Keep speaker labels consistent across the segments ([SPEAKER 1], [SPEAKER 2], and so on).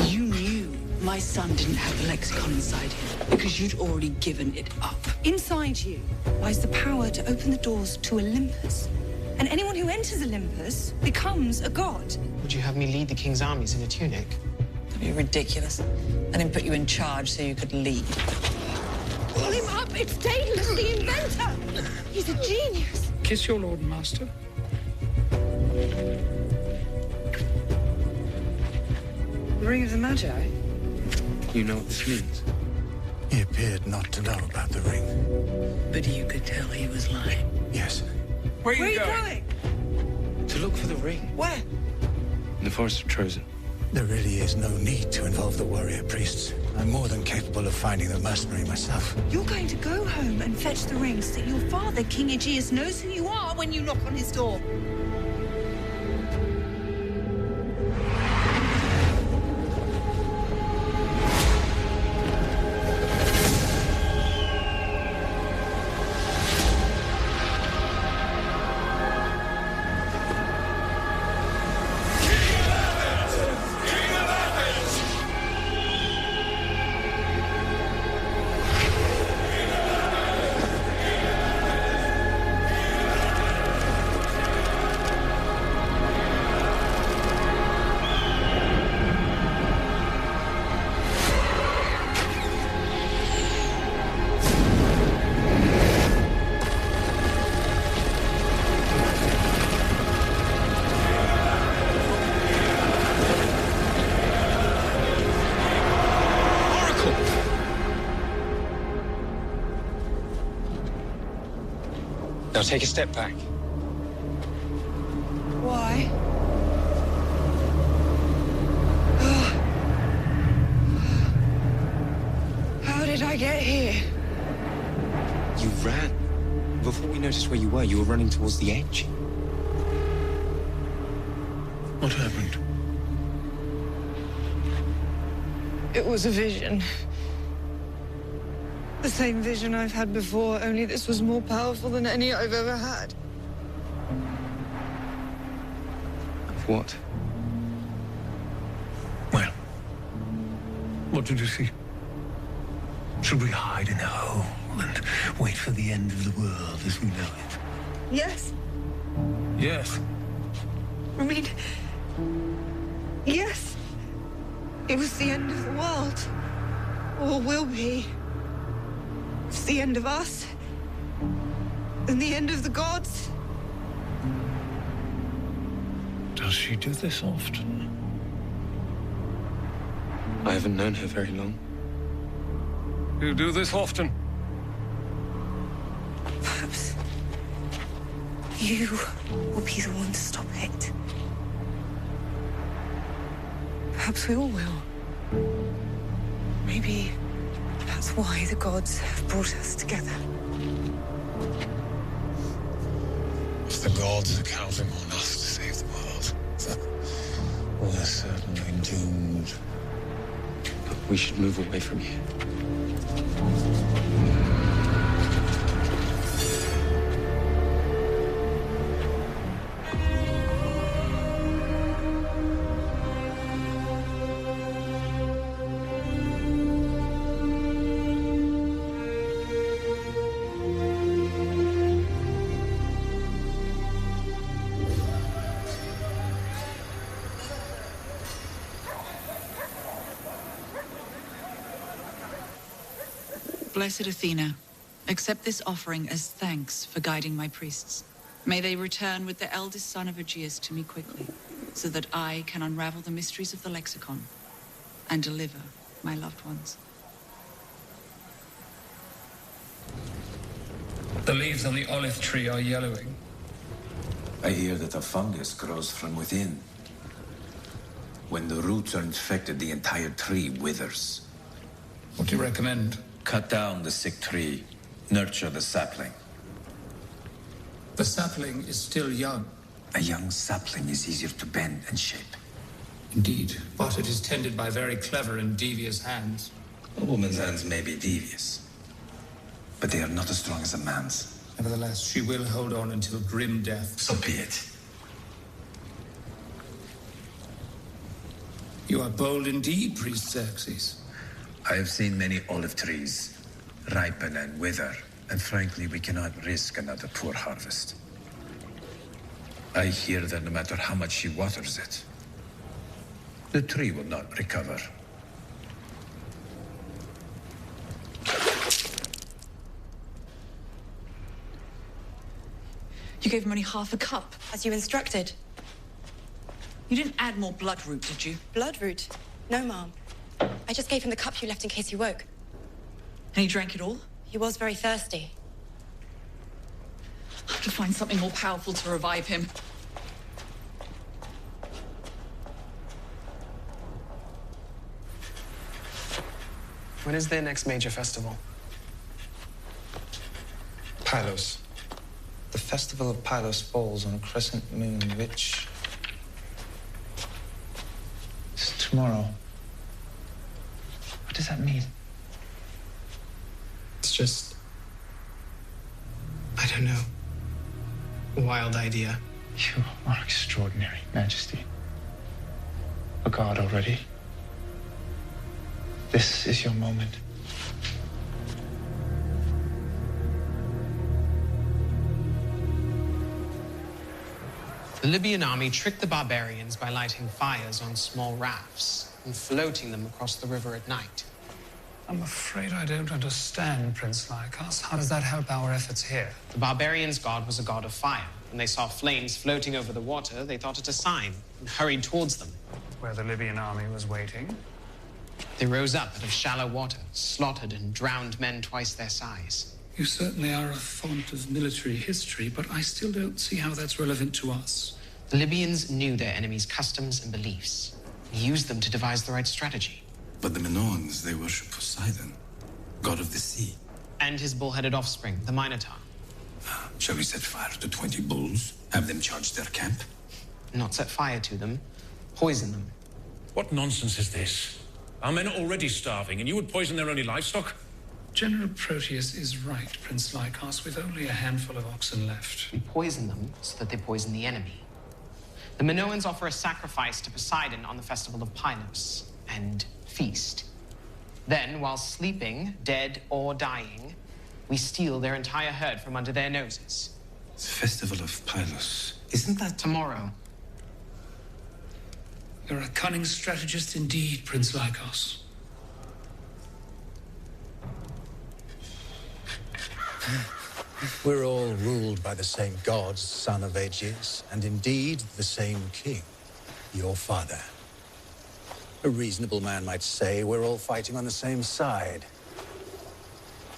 [SPEAKER 1] You knew my son didn't have the lexicon inside him because you'd already given it up.
[SPEAKER 2] Inside you lies the power to open the doors to Olympus. And anyone who enters Olympus becomes a god.
[SPEAKER 3] Would you have me lead the king's armies in a tunic?
[SPEAKER 1] That'd be ridiculous. I didn't put you in charge so you could lead.
[SPEAKER 2] Pull him up! It's Daedalus, the inventor! He's a genius.
[SPEAKER 4] Kiss your lord and master.
[SPEAKER 2] The Ring of the Magi?
[SPEAKER 3] You know what this means?
[SPEAKER 5] He appeared not to know about the ring.
[SPEAKER 1] But you could tell he was lying.
[SPEAKER 5] Yes.
[SPEAKER 3] Where are
[SPEAKER 2] Where are
[SPEAKER 3] you
[SPEAKER 2] you
[SPEAKER 3] going?
[SPEAKER 2] going?
[SPEAKER 3] To look for the ring.
[SPEAKER 2] Where?
[SPEAKER 3] In the forest of Trozen.
[SPEAKER 5] There really is no need to involve the warrior priests. I'm more than capable of finding the mercenary myself.
[SPEAKER 2] You're going to go home and fetch the ring so that your father, King Aegeus, knows who you are when you knock on his door.
[SPEAKER 3] Now take a step back.
[SPEAKER 2] Why? How did I get here?
[SPEAKER 3] You ran. Before we noticed where you were running towards the edge.
[SPEAKER 5] What happened?
[SPEAKER 2] It was a vision. The same vision I've had before, only this was more powerful than any I've ever had.
[SPEAKER 3] Of what?
[SPEAKER 5] Well, what did you see? Should we hide in a hole and wait for the end of the world as we know it?
[SPEAKER 2] Yes.
[SPEAKER 5] Yes.
[SPEAKER 2] I mean, yes. It was the end of the world. Or will be. It's the end of us. And the end of the gods.
[SPEAKER 5] Does she do this often?
[SPEAKER 3] I haven't known her very long.
[SPEAKER 5] You do this often?
[SPEAKER 2] Perhaps you will be the one to stop it. Perhaps we all will. Maybe that's why the gods have brought us together.
[SPEAKER 5] If the gods are counting on us to save the world, we're certainly doomed.
[SPEAKER 3] But we should move away from here.
[SPEAKER 1] Blessed Athena, accept this offering as thanks for guiding my priests. May they return with the eldest son of Aegeus to me quickly, so that I can unravel the mysteries of the lexicon and deliver my loved ones.
[SPEAKER 4] The leaves on the olive tree are yellowing.
[SPEAKER 6] I hear that a fungus grows from within. When the roots are infected, the entire tree withers.
[SPEAKER 4] What do you recommend?
[SPEAKER 6] Cut down the sick tree, nurture the sapling.
[SPEAKER 4] The sapling is still young.
[SPEAKER 6] A young sapling is easier to bend and shape.
[SPEAKER 4] Indeed, but it is tended by very clever and devious hands.
[SPEAKER 6] A woman's hands may be devious, but they are not as strong as a man's.
[SPEAKER 4] Nevertheless, she will hold on until grim death.
[SPEAKER 6] So be it.
[SPEAKER 4] You are bold indeed, Priest Xerxes.
[SPEAKER 6] I have seen many olive trees ripen and wither, and frankly, we cannot risk another poor harvest. I hear that no matter how much she waters it, the tree will not recover.
[SPEAKER 1] You gave him only half a cup.
[SPEAKER 7] As you instructed.
[SPEAKER 1] You didn't add more bloodroot, did you?
[SPEAKER 7] Bloodroot? No, ma'am. I just gave him the cup you left in case he woke.
[SPEAKER 1] And he drank it all?
[SPEAKER 7] He was very thirsty.
[SPEAKER 1] I have to find something more powerful to revive him.
[SPEAKER 8] When is their next major festival?
[SPEAKER 9] Pylos. The festival of Pylos falls on a crescent moon, which is tomorrow. What does that mean?
[SPEAKER 8] It's just... I don't know. A wild idea.
[SPEAKER 9] You are extraordinary, Majesty. A god already. This is your moment.
[SPEAKER 8] The Libyan army tricked the barbarians by lighting fires on small rafts and floating them across the river at night.
[SPEAKER 4] I'm afraid I don't understand, Prince Lycos. How does that help our efforts here?
[SPEAKER 8] The barbarians' god was a god of fire. When they saw flames floating over the water, they thought it a sign and hurried towards them.
[SPEAKER 4] Where the Libyan army was waiting?
[SPEAKER 8] They rose up out of shallow water, slaughtered and drowned men twice their size.
[SPEAKER 4] You certainly are a font of military history, but I still don't see how that's relevant to us.
[SPEAKER 8] The Libyans knew their enemies' customs and beliefs, and used them to devise the right strategy.
[SPEAKER 6] But the Minoans, they worship Poseidon, god of the sea.
[SPEAKER 8] And his bull-headed offspring, the Minotaur.
[SPEAKER 6] Shall we set fire to 20 bulls? Have them charge their camp?
[SPEAKER 8] Not set fire to them, poison them.
[SPEAKER 5] What nonsense is this? Our men are already starving, and you would poison their only livestock?
[SPEAKER 4] General Proteus is right, Prince Lycos, with only a handful of oxen left.
[SPEAKER 8] We poison them so that they poison the enemy. The Minoans offer a sacrifice to Poseidon on the festival of Pylos and feast. Then, while sleeping, dead or dying, we steal their entire herd from under their noses.
[SPEAKER 6] The festival of Pylos. Isn't that
[SPEAKER 8] Tomorrow.
[SPEAKER 4] You're a cunning strategist indeed, Prince Lycos.
[SPEAKER 10] We're all ruled by the same gods, son of Aegeus, and indeed the same king, your father. A reasonable man might say we're all fighting on the same side.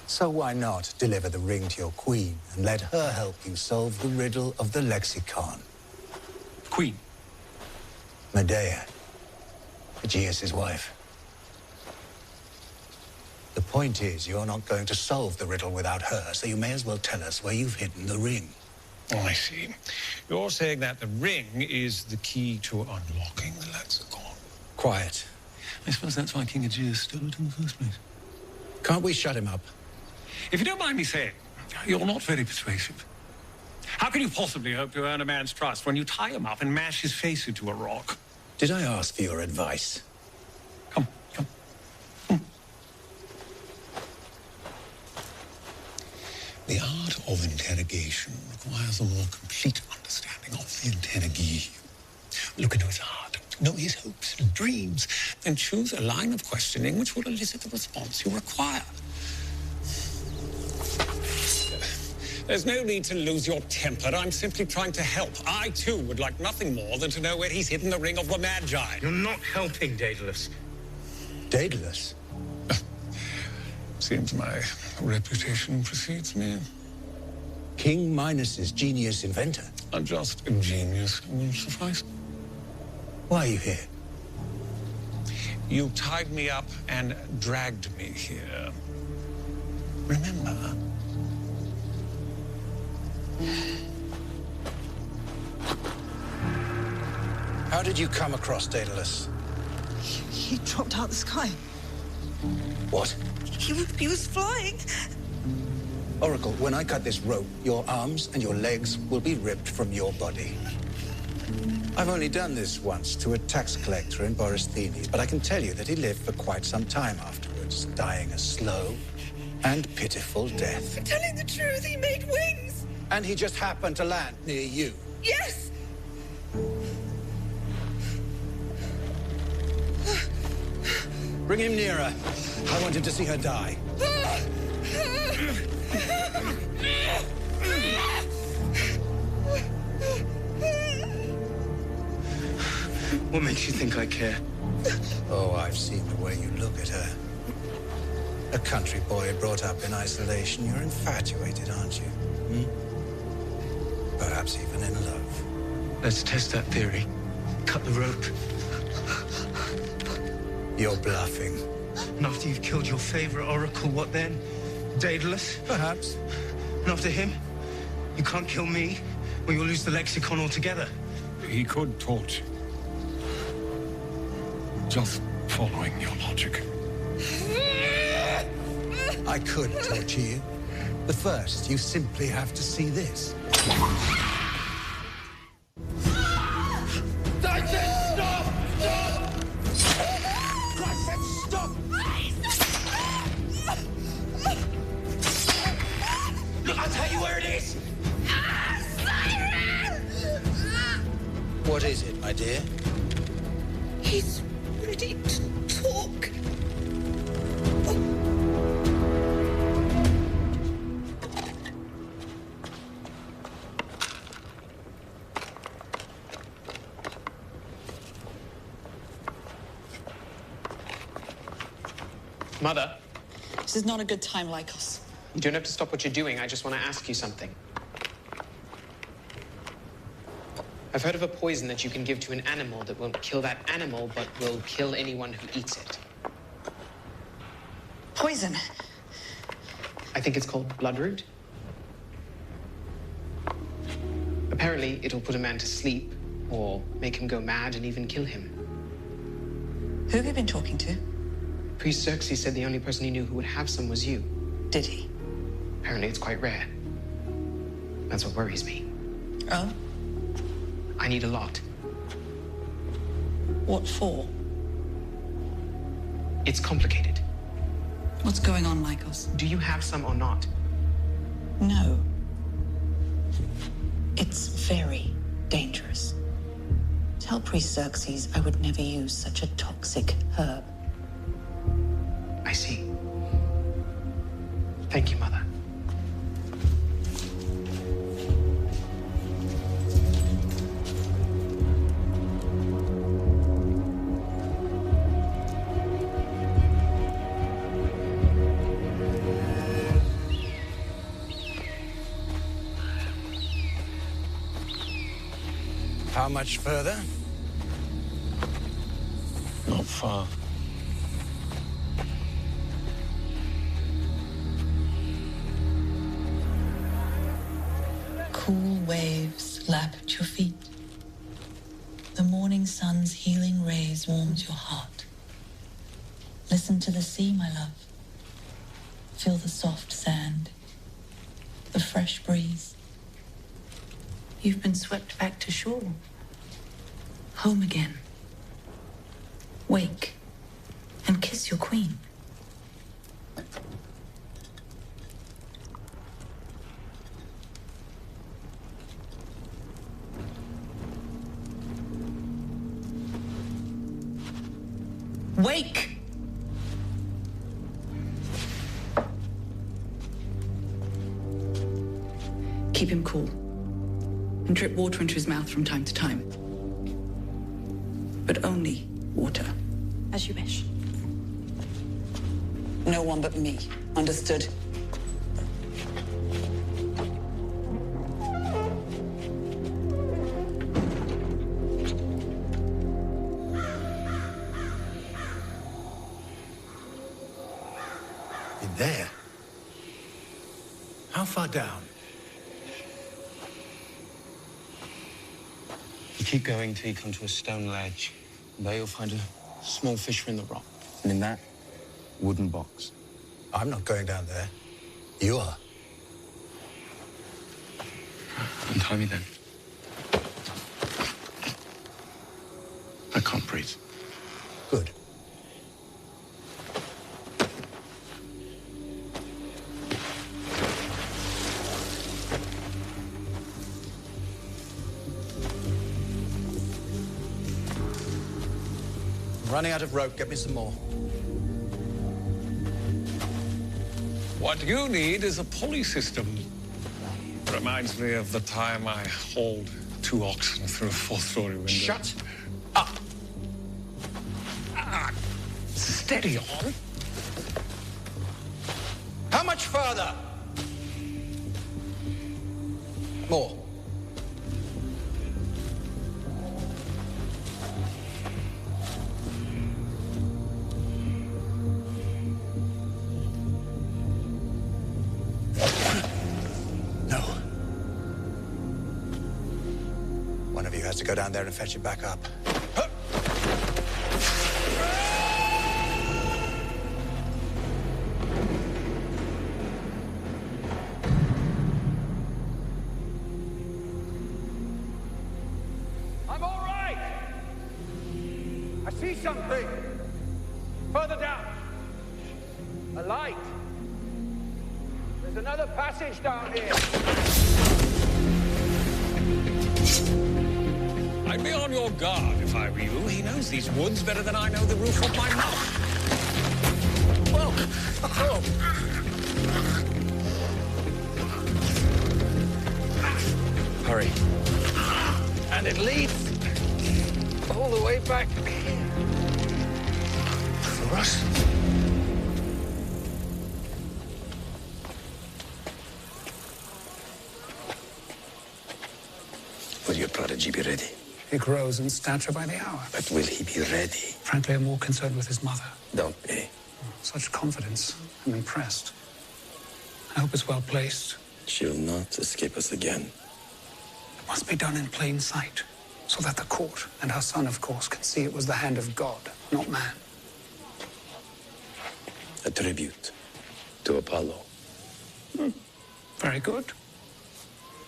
[SPEAKER 10] So why not deliver the ring to your queen and let her help you solve the riddle of the lexicon?
[SPEAKER 5] Queen.
[SPEAKER 10] Medea, Aegeus' wife. The point is, you're not going to solve the riddle without her, so you may as well tell us where you've hidden the ring.
[SPEAKER 5] Oh, I see. You're saying that the ring is the key to unlocking the lexicon.
[SPEAKER 10] Quiet.
[SPEAKER 5] I suppose that's why King Aegeus stole it in the first place.
[SPEAKER 10] Can't we shut him up?
[SPEAKER 5] If you don't mind me saying, you're not very persuasive. How can you possibly hope to earn a man's trust when you tie him up and mash his face into a rock?
[SPEAKER 10] Did I ask for your advice?
[SPEAKER 5] Come. The art of interrogation requires a more complete understanding of the interrogee. Look into his heart, know his hopes and dreams, then choose a line of questioning which will elicit the response you require. There's no need to lose your temper. I'm simply trying to help. I, too, would like nothing more than to know where he's hidden the ring of the Magi.
[SPEAKER 11] You're not helping, Daedalus.
[SPEAKER 10] Daedalus?
[SPEAKER 5] Seems my reputation precedes me.
[SPEAKER 10] King Minos's genius inventor.
[SPEAKER 5] I'm just a genius will suffice.
[SPEAKER 10] Why are you here?
[SPEAKER 5] You tied me up and dragged me here. Remember?
[SPEAKER 10] How did you come across Daedalus?
[SPEAKER 2] He dropped out the sky.
[SPEAKER 10] What?
[SPEAKER 2] He was flying.
[SPEAKER 10] Oracle, when I cut this rope, your arms and your legs will be ripped from your body. I've only done this once to a tax collector in Borysthenes, but I can tell you that he lived for quite some time afterwards, dying a slow and pitiful death.
[SPEAKER 2] For telling the truth, he made wings.
[SPEAKER 10] And he just happened to land near you.
[SPEAKER 2] Yes.
[SPEAKER 10] Bring him nearer. I wanted to see her die.
[SPEAKER 3] What makes you think I care?
[SPEAKER 10] Oh, I've seen the way you look at her. A country boy brought up in isolation. You're infatuated, aren't you? Hmm? Perhaps even in love.
[SPEAKER 3] Let's test that theory. Cut the rope.
[SPEAKER 10] You're bluffing.
[SPEAKER 3] And after you've killed your favorite oracle, what then? Daedalus?
[SPEAKER 10] Perhaps.
[SPEAKER 3] And after him, you can't kill me, or you'll lose the lexicon altogether.
[SPEAKER 5] He could torture. Just following your logic.
[SPEAKER 10] I could torture you. But first, you simply have to see this.
[SPEAKER 3] I said stop! Stop!
[SPEAKER 10] I said stop!
[SPEAKER 3] Look, I'll tell you where it is!
[SPEAKER 10] What is it, my dear?
[SPEAKER 2] He's ready to talk.
[SPEAKER 8] Mother,
[SPEAKER 1] This is not a good time, Lycos.
[SPEAKER 8] you don't have to stop what you're doing. I just want to ask you something. I've heard of a poison that you can give to an animal that won't kill that animal, but will kill anyone who eats it.
[SPEAKER 1] Poison.
[SPEAKER 8] I think it's called bloodroot. Apparently, it'll put a man to sleep, or make him go mad and even kill him.
[SPEAKER 1] Who have you been talking to?
[SPEAKER 8] Priest Xerxes said the only person he knew who would have some was you.
[SPEAKER 1] Did he?
[SPEAKER 8] Apparently, it's quite rare. That's what worries me.
[SPEAKER 1] Oh?
[SPEAKER 8] I need a lot.
[SPEAKER 1] What for?
[SPEAKER 8] It's complicated.
[SPEAKER 1] What's going on, Lycos?
[SPEAKER 8] Do you have some or not?
[SPEAKER 1] No. It's very dangerous. Tell Priest Xerxes I would never use such a toxic herb.
[SPEAKER 8] I see. Thank you, Mother.
[SPEAKER 10] How much further?
[SPEAKER 3] Not far.
[SPEAKER 1] Cool waves lap at your feet. The morning sun's healing rays warms your heart. Listen to the sea, my love. Feel the soft sand, the fresh breeze. You've been swept back to shore. Home again. Wake and kiss your queen. Wake! Keep him cool. And drip water into his mouth from time to time. But only water.
[SPEAKER 7] As you wish.
[SPEAKER 1] No one but me. Understood?
[SPEAKER 10] In there? How far down?
[SPEAKER 3] You keep going till you come to a stone ledge. And there you'll find a small fissure in the rock. And in that, wooden box.
[SPEAKER 10] I'm not going down there. You are.
[SPEAKER 3] Untie me then. I can't breathe.
[SPEAKER 10] Good. I'm running out of rope. Get me some more.
[SPEAKER 5] What you need is a pulley system. Reminds me of the time I hauled 2 oxen through a 4-story window.
[SPEAKER 10] Shut up.
[SPEAKER 5] Steady on.
[SPEAKER 10] How much further? More. No. One of you has to go down there and fetch it back up.
[SPEAKER 11] I'm all right. I see something. Further down. A light. There's another passage down here.
[SPEAKER 5] I'd be on your guard if I were you. He knows these woods better than I know the roof of my mouth. Whoa! Oh.
[SPEAKER 3] Hurry.
[SPEAKER 11] And it leads all the way back here.
[SPEAKER 3] For us?
[SPEAKER 6] Will your prodigy be ready?
[SPEAKER 4] He grows in stature by the hour.
[SPEAKER 6] But will he be ready?
[SPEAKER 4] Frankly, I'm more concerned with his mother.
[SPEAKER 6] Don't be.
[SPEAKER 4] Such confidence. I'm impressed. I hope it's well placed.
[SPEAKER 6] She'll not escape us again.
[SPEAKER 4] It must be done in plain sight, so that the court, and her son, of course, can see it was the hand of God, not man.
[SPEAKER 6] A tribute to Apollo.
[SPEAKER 4] Very good.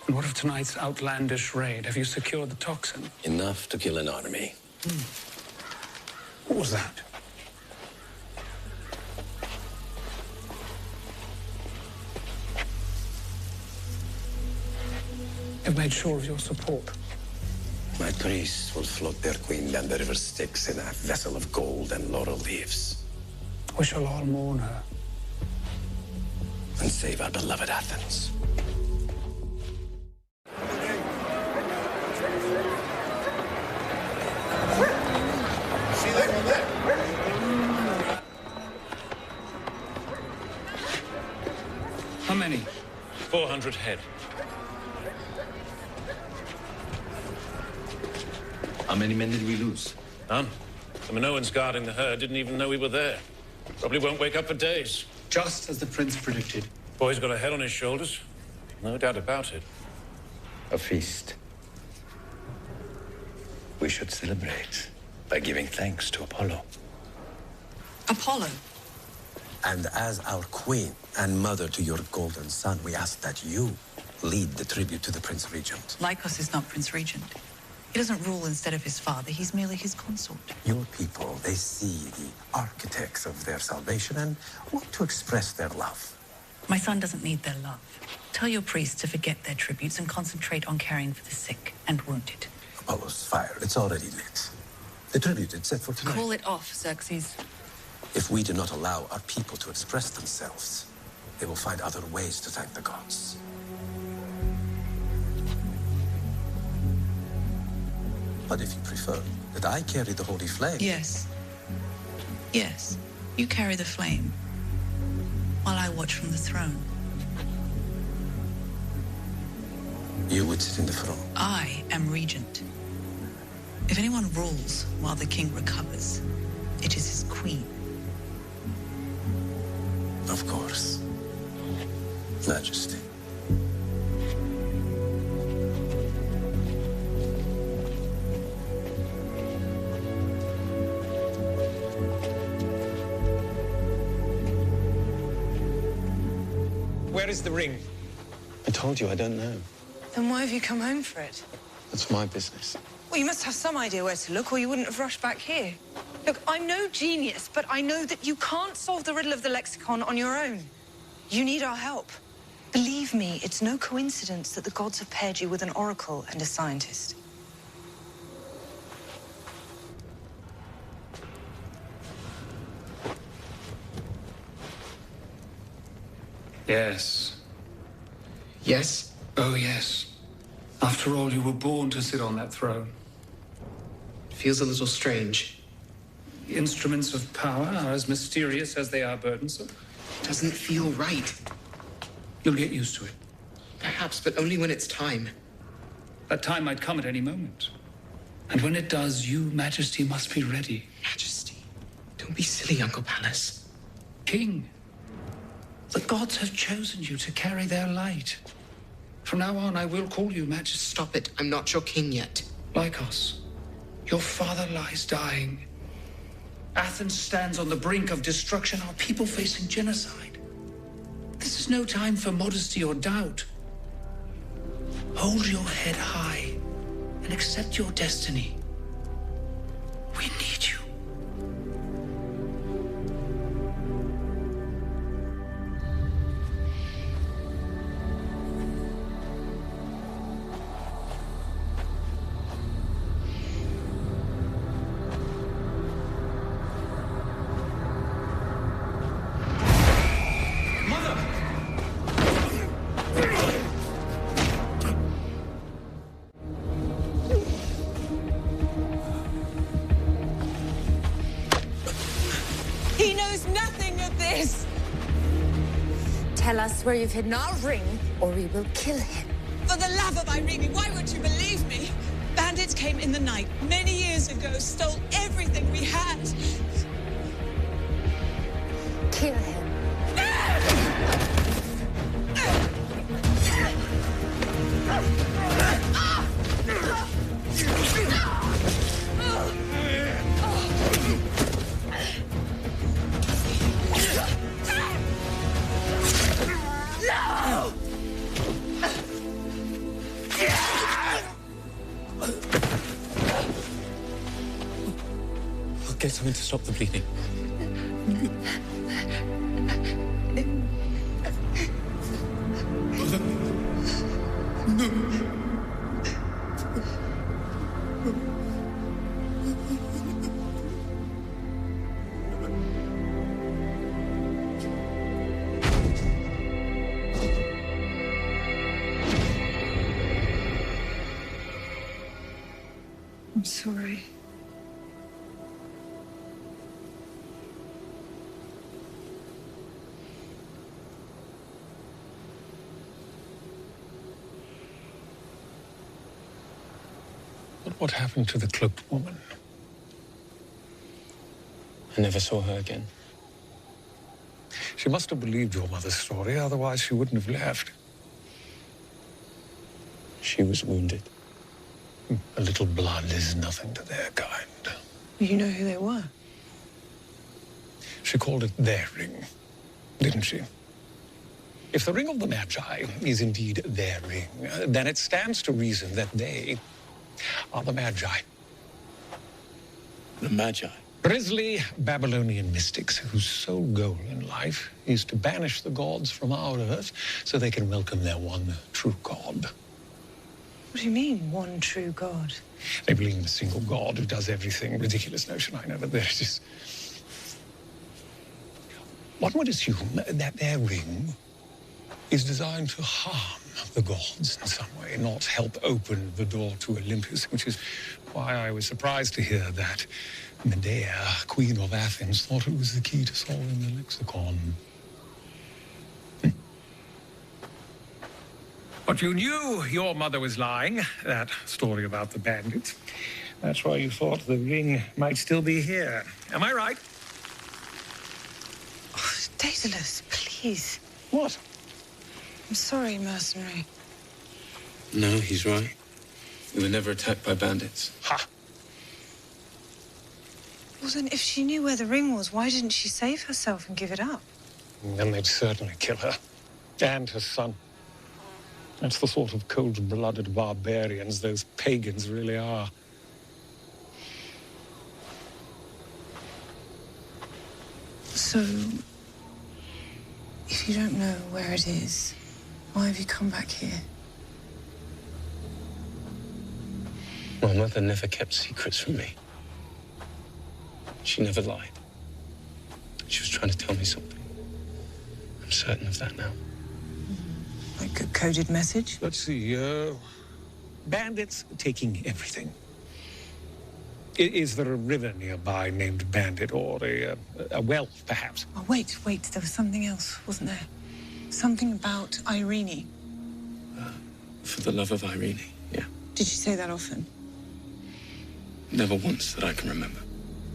[SPEAKER 4] And what of tonight's outlandish raid? Have you secured the toxin?
[SPEAKER 6] Enough to kill an army.
[SPEAKER 4] What was that? You've made sure of your support.
[SPEAKER 6] My priests will float their queen down the river Styx in a vessel of gold and laurel leaves.
[SPEAKER 4] We shall all mourn her.
[SPEAKER 6] And save our beloved Athens.
[SPEAKER 4] How many?
[SPEAKER 5] 400 head.
[SPEAKER 6] How many men did we lose?
[SPEAKER 5] None. The Minoans guarding the herd didn't even know we were there. Probably won't wake up for days.
[SPEAKER 4] Just as the prince predicted.
[SPEAKER 5] Boy's got a head on his shoulders. No doubt about it.
[SPEAKER 6] A feast. We should celebrate by giving thanks to Apollo.
[SPEAKER 1] Apollo?
[SPEAKER 6] And as our queen and mother to your golden son, we ask that you lead the tribute to the Prince Regent.
[SPEAKER 1] Lycos is not Prince Regent. He doesn't rule instead of his father. He's merely his consort.
[SPEAKER 6] Your people, they see the architects of their salvation and want to express their love.
[SPEAKER 1] My son doesn't need their love. Tell your priests to forget their tributes and concentrate on caring for the sick and wounded.
[SPEAKER 6] Apollo's fire, it's already lit. The tribute is set for tonight.
[SPEAKER 1] Call it off, Xerxes.
[SPEAKER 6] If we do not allow our people to express themselves, they will find other ways to thank the gods. But if you prefer that I carry the holy flame...
[SPEAKER 1] Yes. Yes. You carry the flame, while I watch from the throne.
[SPEAKER 6] You would sit in the throne.
[SPEAKER 1] I am regent. If anyone rules while the king recovers, it is his queen.
[SPEAKER 6] Of course. Majesty.
[SPEAKER 3] Where is the ring? I told you I don't know.
[SPEAKER 2] Then why have you come home for it?
[SPEAKER 3] That's my business.
[SPEAKER 2] Well, you must have some idea where to look, or you wouldn't have rushed back here. Look, I'm no genius, but I know that you can't solve the riddle of the lexicon on your own. You need our help. Believe me, it's no coincidence that the gods have paired you with an oracle and a scientist.
[SPEAKER 4] Yes.
[SPEAKER 8] Yes?
[SPEAKER 4] Oh, yes. After all, you were born to sit on that throne.
[SPEAKER 8] Feels a little strange.
[SPEAKER 4] The instruments of power are as mysterious as they are burdensome.
[SPEAKER 8] Doesn't feel right.
[SPEAKER 4] You'll get used to it.
[SPEAKER 8] Perhaps, but only when it's time.
[SPEAKER 4] That time might come at any moment. And when it does, you, Majesty, must be ready.
[SPEAKER 8] Majesty? Don't be silly, Uncle Palace.
[SPEAKER 4] King, the gods have chosen you to carry their light. From now on, I will call you Majesty.
[SPEAKER 8] Stop it. I'm not your king yet.
[SPEAKER 4] Lycos, your father lies dying. Athens stands on the brink of destruction, our people facing genocide. This is no time for modesty or doubt. Hold your head high and accept your destiny. We need you.
[SPEAKER 2] He knows nothing of this!
[SPEAKER 12] Tell us where you've hidden our ring, or we will kill him.
[SPEAKER 2] For the love of Irene, why won't you believe me? Bandits came in the night, many years ago, stole everything we had.
[SPEAKER 12] Kill him.
[SPEAKER 2] No!
[SPEAKER 3] I'll get something to stop the bleeding.
[SPEAKER 2] I'm sorry.
[SPEAKER 5] But what happened to the cloaked woman?
[SPEAKER 3] I never saw her again.
[SPEAKER 5] She must have believed your mother's story, otherwise she wouldn't have left.
[SPEAKER 3] She was wounded.
[SPEAKER 5] A little blood is nothing to their kind.
[SPEAKER 2] You know who they were?
[SPEAKER 5] She called it their ring, didn't she? If the ring of the Magi is indeed their ring, then it stands to reason that they are the Magi.
[SPEAKER 3] The Magi?
[SPEAKER 5] Grisly Babylonian mystics whose sole goal in life is to banish the gods from our earth so they can welcome their one true god.
[SPEAKER 2] What do you mean, one true god?
[SPEAKER 5] They believe in a single god who does everything. Ridiculous notion, I know, but they're just... One would assume that their ring is designed to harm the gods in some way, not help open the door to Olympus, which is why I was surprised to hear that Medea, Queen of Athens, thought it was the key to solving the lexicon. But you knew your mother was lying, that story about the bandits. That's why you thought the ring might still be here. Am I right?
[SPEAKER 2] Oh, Daedalus, please.
[SPEAKER 5] What?
[SPEAKER 2] I'm sorry, mercenary.
[SPEAKER 3] No, he's right. We were never attacked by bandits.
[SPEAKER 5] Ha!
[SPEAKER 2] Well, then, if she knew where the ring was, why didn't she save herself and give it up?
[SPEAKER 5] Then they'd certainly kill her. And her son. That's the sort of cold-blooded barbarians those pagans really are.
[SPEAKER 2] So, if you don't know where it is, why have you come back here?
[SPEAKER 3] My mother never kept secrets from me. She never lied. She was trying to tell me something. I'm certain of that now.
[SPEAKER 2] Like a coded message?
[SPEAKER 5] Let's see, bandits taking everything. Is there a river nearby named Bandit, or a well, perhaps?
[SPEAKER 2] Oh, wait, there was something else, wasn't there? Something about Irene.
[SPEAKER 3] For the love of Irene, yeah.
[SPEAKER 2] Did she say that often?
[SPEAKER 3] Never once that I can remember.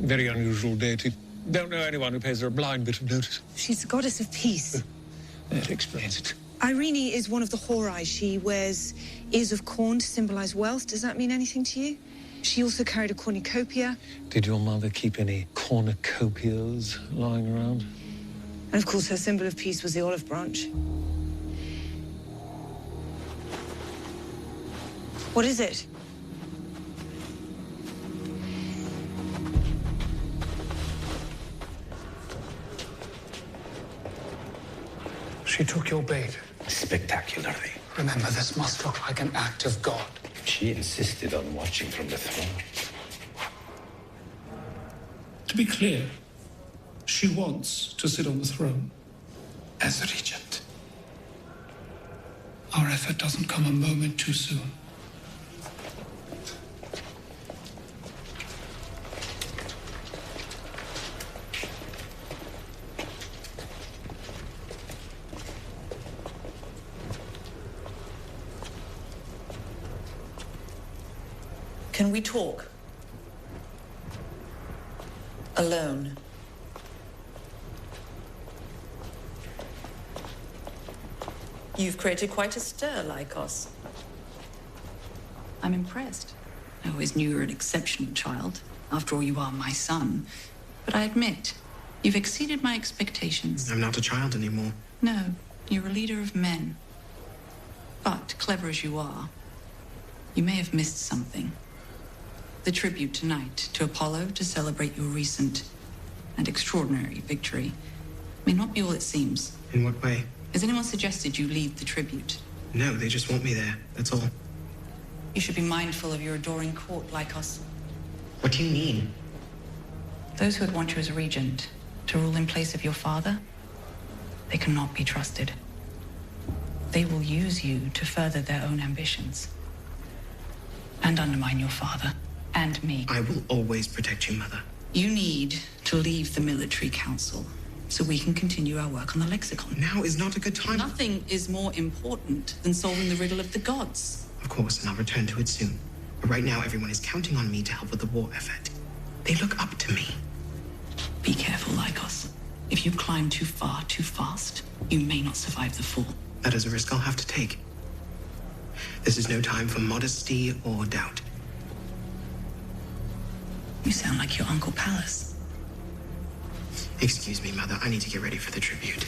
[SPEAKER 5] Very unusual deity. Don't know anyone who pays her a blind bit of notice.
[SPEAKER 2] She's the goddess of peace.
[SPEAKER 5] That explains it.
[SPEAKER 2] Irene is one of the Horai. She wears ears of corn to symbolize wealth. Does that mean anything to you? She also carried a cornucopia.
[SPEAKER 5] Did your mother keep any cornucopias lying around?
[SPEAKER 2] And of course, her symbol of peace was the olive branch. What is it?
[SPEAKER 4] She took your bait.
[SPEAKER 6] Spectacularly.
[SPEAKER 4] Remember, this must look like an act of God.
[SPEAKER 6] She insisted on watching from the throne.
[SPEAKER 4] To be clear, she wants to sit on the throne as a regent. Our effort doesn't come a moment too soon.
[SPEAKER 1] Can we talk? Alone. You've created quite a stir, Lycos. I'm impressed. I always knew you were an exceptional child. After all, you are my son. But I admit, you've exceeded my expectations.
[SPEAKER 13] I'm not a child anymore.
[SPEAKER 1] No, you're a leader of men. But, clever as you are, you may have missed something. The tribute tonight to Apollo to celebrate your recent and extraordinary victory may not be all it seems.
[SPEAKER 13] In what way?
[SPEAKER 1] Has anyone suggested you lead the tribute?
[SPEAKER 13] No, they just want me there. That's all.
[SPEAKER 1] You should be mindful of your adoring court, Lycos.
[SPEAKER 13] What do you mean?
[SPEAKER 1] Those who would want you as a regent to rule in place of your father, they cannot be trusted. They will use you to further their own ambitions and undermine your father. And me.
[SPEAKER 13] I will always protect you, Mother.
[SPEAKER 1] You need to leave the military council so we can continue our work on the lexicon.
[SPEAKER 13] Now is not a good time.
[SPEAKER 1] Nothing is more important than solving the riddle of the gods.
[SPEAKER 13] Of course, and I'll return to it soon. But right now, everyone is counting on me to help with the war effort. They look up to me.
[SPEAKER 1] Be careful, Lycos. If you climb too far too fast, you may not survive the fall.
[SPEAKER 13] That is a risk I'll have to take. This is no time for modesty or doubt.
[SPEAKER 1] You sound like your Uncle Pallas.
[SPEAKER 13] Excuse me, Mother. I need to get ready for the tribute.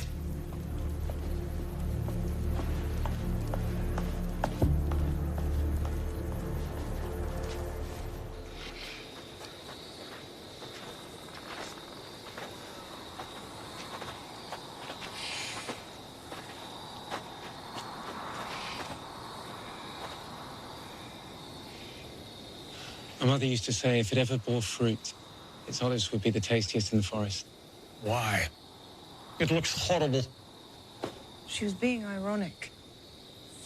[SPEAKER 3] My mother used to say if it ever bore fruit, its olives would be the tastiest in the forest.
[SPEAKER 5] Why? It looks horrible.
[SPEAKER 2] She was being ironic.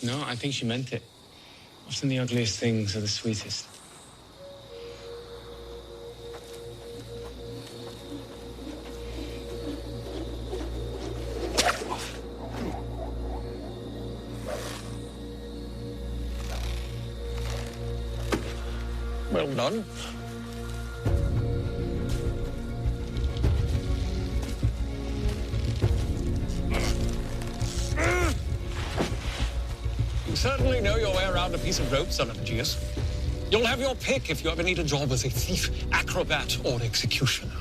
[SPEAKER 3] No, I think she meant it. Often the ugliest things are the sweetest.
[SPEAKER 5] Well done. You certainly know your way around a piece of rope, son of Aegeus. You'll have your pick if you ever need a job as a thief, acrobat, or executioner.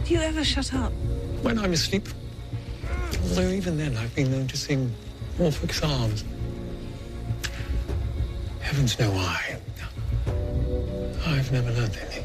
[SPEAKER 2] Do you ever shut up?
[SPEAKER 5] When I'm asleep. Although even then, I've been known to sing Orphic psalms. Heavens know why. I've never learned any.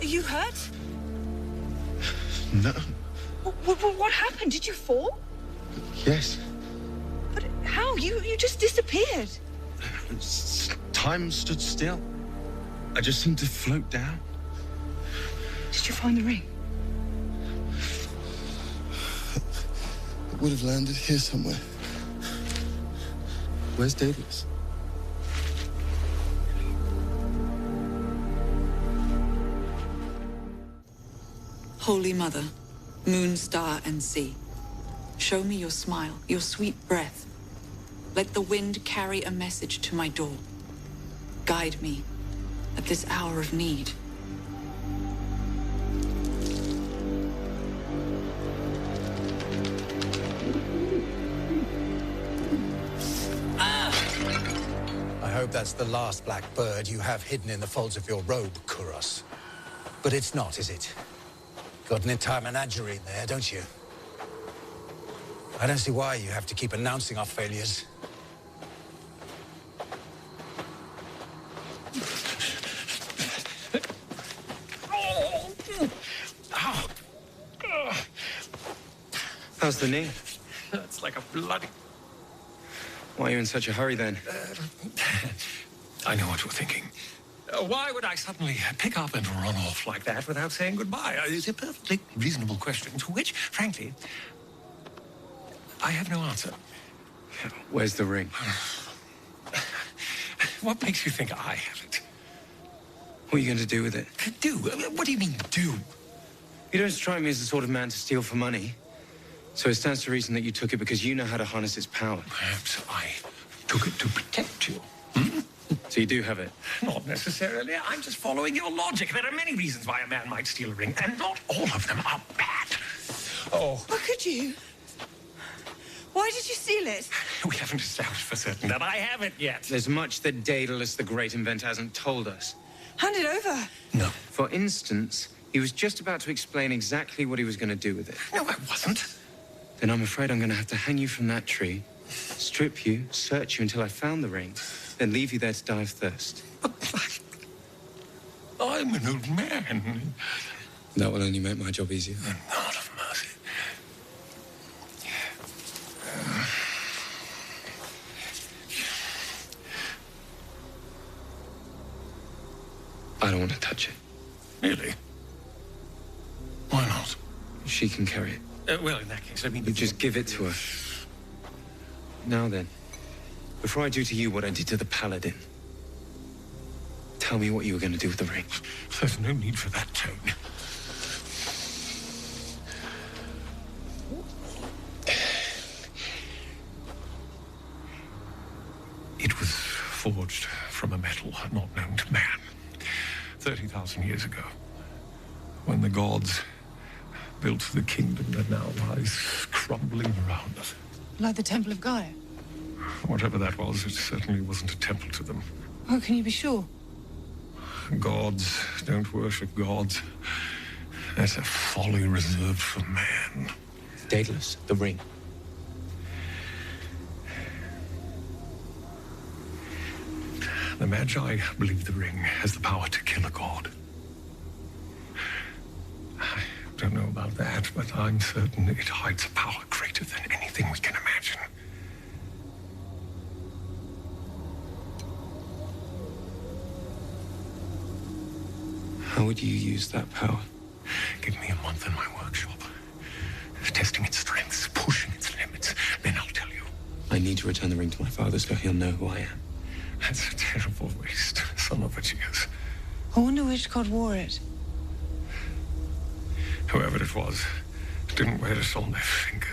[SPEAKER 2] Are you hurt?
[SPEAKER 3] No.
[SPEAKER 2] What happened? Did you fall?
[SPEAKER 3] Yes.
[SPEAKER 2] But how? You just disappeared.
[SPEAKER 3] Time stood still. I just seemed to float down.
[SPEAKER 2] Did you find the ring?
[SPEAKER 3] It would have landed here somewhere. Where's Daedalus?
[SPEAKER 1] Holy Mother, moon, star, and sea, show me your smile, your sweet breath. Let the wind carry a message to my door. Guide me at this hour of need.
[SPEAKER 10] I hope that's the last black bird you have hidden in the folds of your robe, Kuros. But it's not, is it? Got an entire menagerie in there, don't you? I don't see why you have to keep announcing our failures.
[SPEAKER 3] How's the knee?
[SPEAKER 11] It's like a bloody...
[SPEAKER 3] Why are you in such a hurry then?
[SPEAKER 11] I know what you're thinking. Why would I suddenly pick up and run off like that without saying goodbye? It's a perfectly reasonable question, to which, frankly, I have no answer.
[SPEAKER 3] Where's the ring?
[SPEAKER 11] What makes you think I have it?
[SPEAKER 3] What are you going to do with it?
[SPEAKER 11] Do? What do you mean, do?
[SPEAKER 3] You don't strike me as the sort of man to steal for money. So it stands to reason that you took it because you know how to harness its power.
[SPEAKER 11] Perhaps I took it to protect you.
[SPEAKER 3] So you do have it?
[SPEAKER 11] Not necessarily. I'm just following your logic. There are many reasons why a man might steal a ring, and not all of them are bad. Oh.
[SPEAKER 2] How could you? Why did you steal it?
[SPEAKER 11] We haven't established for certain that I have it yet.
[SPEAKER 3] There's much that Daedalus, the great inventor, hasn't told us.
[SPEAKER 2] Hand it over.
[SPEAKER 11] No.
[SPEAKER 3] For instance, he was just about to explain exactly what he was going to do with it.
[SPEAKER 11] No, I wasn't.
[SPEAKER 3] Then I'm afraid I'm going to have to hang you from that tree, strip you, search you until I found the ring, then leave you there to die of thirst.
[SPEAKER 11] I'm an old man.
[SPEAKER 3] That will only make my job easier.
[SPEAKER 11] The God of mercy.
[SPEAKER 3] I don't want to touch it.
[SPEAKER 11] Really? Why not?
[SPEAKER 3] She can carry it.
[SPEAKER 11] Well, in that case, I mean...
[SPEAKER 3] You just give it to her. Now then, before I do to you what I did to the paladin, tell me what you were going to do with the ring.
[SPEAKER 11] There's no need for that tone. It was forged from a metal not known to man 30,000 years ago, when the gods built the kingdom that now lies crumbling around us.
[SPEAKER 2] Like the Temple of Gaia?
[SPEAKER 11] Whatever that was, it certainly wasn't a temple to them.
[SPEAKER 2] How can you be sure?
[SPEAKER 11] Gods don't worship gods. That's a folly reserved for man.
[SPEAKER 3] Daedalus, the ring.
[SPEAKER 11] The Magi believe the ring has the power to kill a god. I don't know about that, but I'm certain it hides a power greater than anything we can imagine.
[SPEAKER 3] How would you use that power?
[SPEAKER 11] Give me a month in my workshop, testing its strengths, pushing its limits, then I'll tell you.
[SPEAKER 3] I need to return the ring to my father so he'll know who I am.
[SPEAKER 11] That's a terrible waste, son of a cheers.
[SPEAKER 2] I wonder which god wore it.
[SPEAKER 11] Whoever it was didn't wear it on their finger.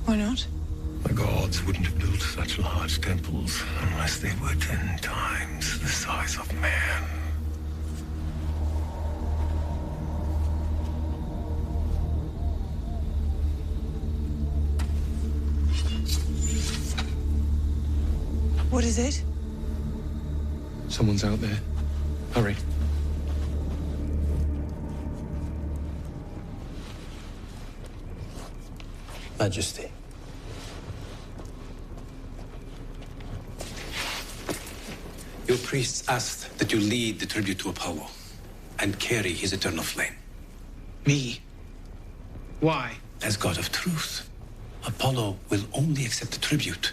[SPEAKER 2] Why not?
[SPEAKER 11] The gods wouldn't have built such large temples unless they were 10 times the size of man.
[SPEAKER 2] What is it?
[SPEAKER 3] Someone's out there. Hurry.
[SPEAKER 10] Majesty.
[SPEAKER 5] Your priests asked that you lead the tribute to Apollo. and carry his eternal flame.
[SPEAKER 13] Me? Why?
[SPEAKER 5] As god of truth, Apollo will only accept a tribute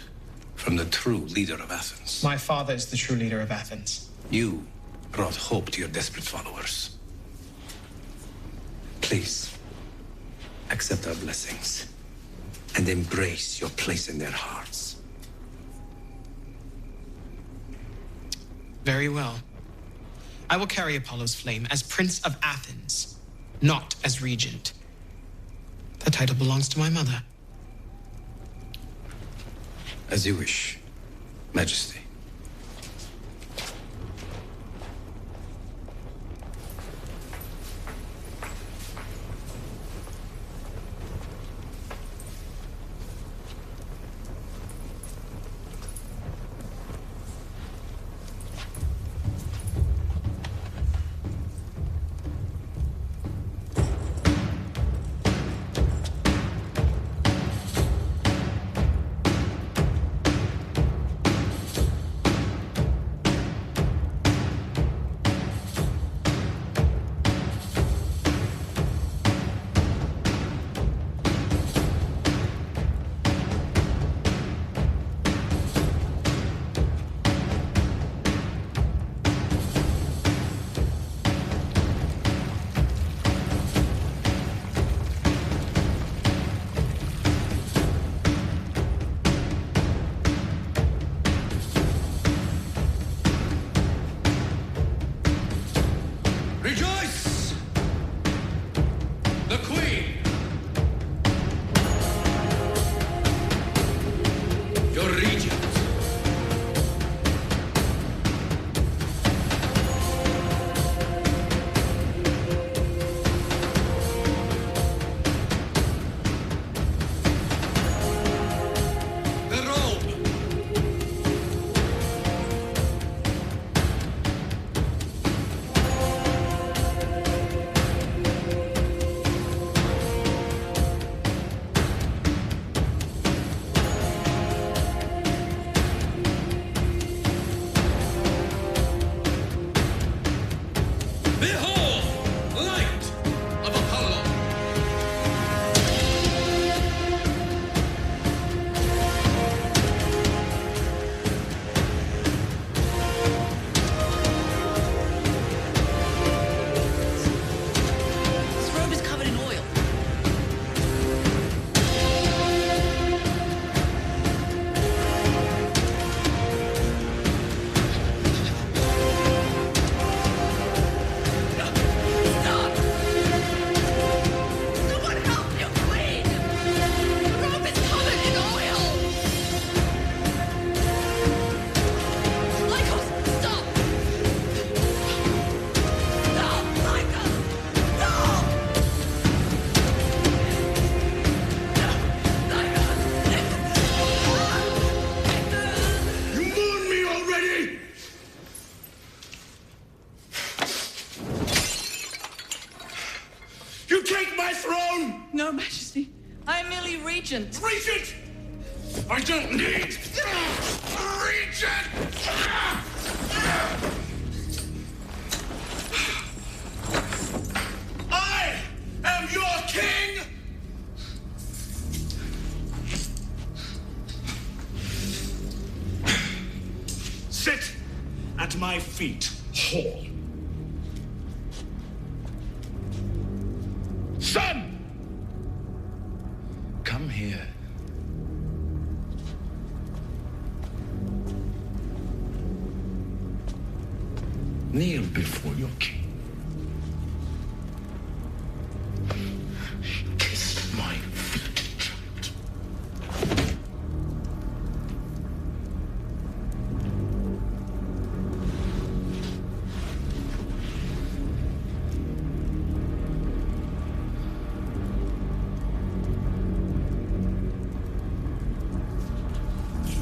[SPEAKER 5] from the true leader of Athens.
[SPEAKER 13] My father is the true leader of Athens.
[SPEAKER 5] You brought hope to your desperate followers. Please, accept our blessings and embrace your place in their hearts.
[SPEAKER 13] Very well. I will carry Apollo's flame as Prince of Athens, not as regent. That title belongs to my mother.
[SPEAKER 5] As you wish, Majesty.
[SPEAKER 14] Rejoice! The Queen! Your regent! The robe! Behold, light of Apollo!
[SPEAKER 1] This robe is covered in oil. Someone help your queen! The robe is covered in oil! Lycos, stop! Stop, Lycos! Stop!
[SPEAKER 14] You mourn me already! You take my throne!
[SPEAKER 1] No, Majesty. I am merely regent.
[SPEAKER 14] Regent! I don't need regent! I am your king! Sit at my feet, Hall. Son!
[SPEAKER 3] Come here. Kneel before your king. Kiss my feet, child.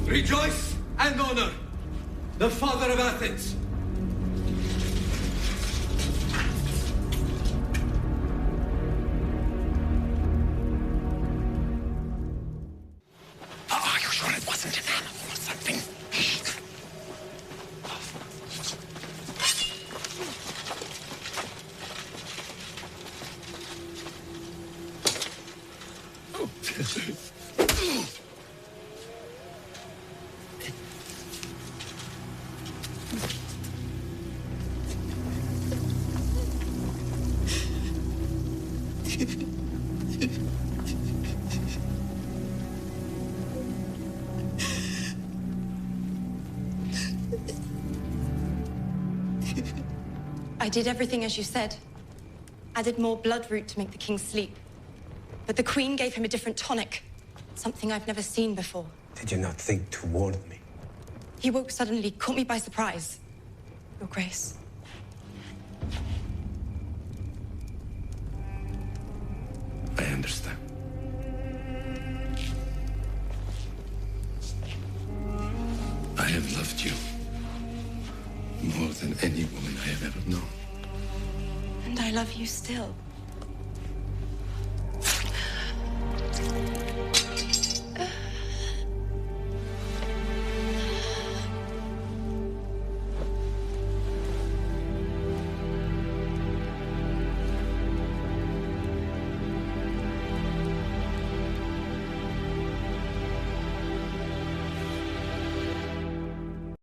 [SPEAKER 14] Rejoice and honor the father of Athens.
[SPEAKER 5] Are you sure it wasn't an animal or something?
[SPEAKER 7] I did everything as you said. Added more bloodroot to make the king sleep. But the queen gave him a different tonic. Something I've never seen before.
[SPEAKER 5] Did you not think to warn me?
[SPEAKER 7] He woke suddenly, caught me by surprise. Your Grace.
[SPEAKER 6] I understand. I have loved you more than any woman I have ever known.
[SPEAKER 7] And I love you still.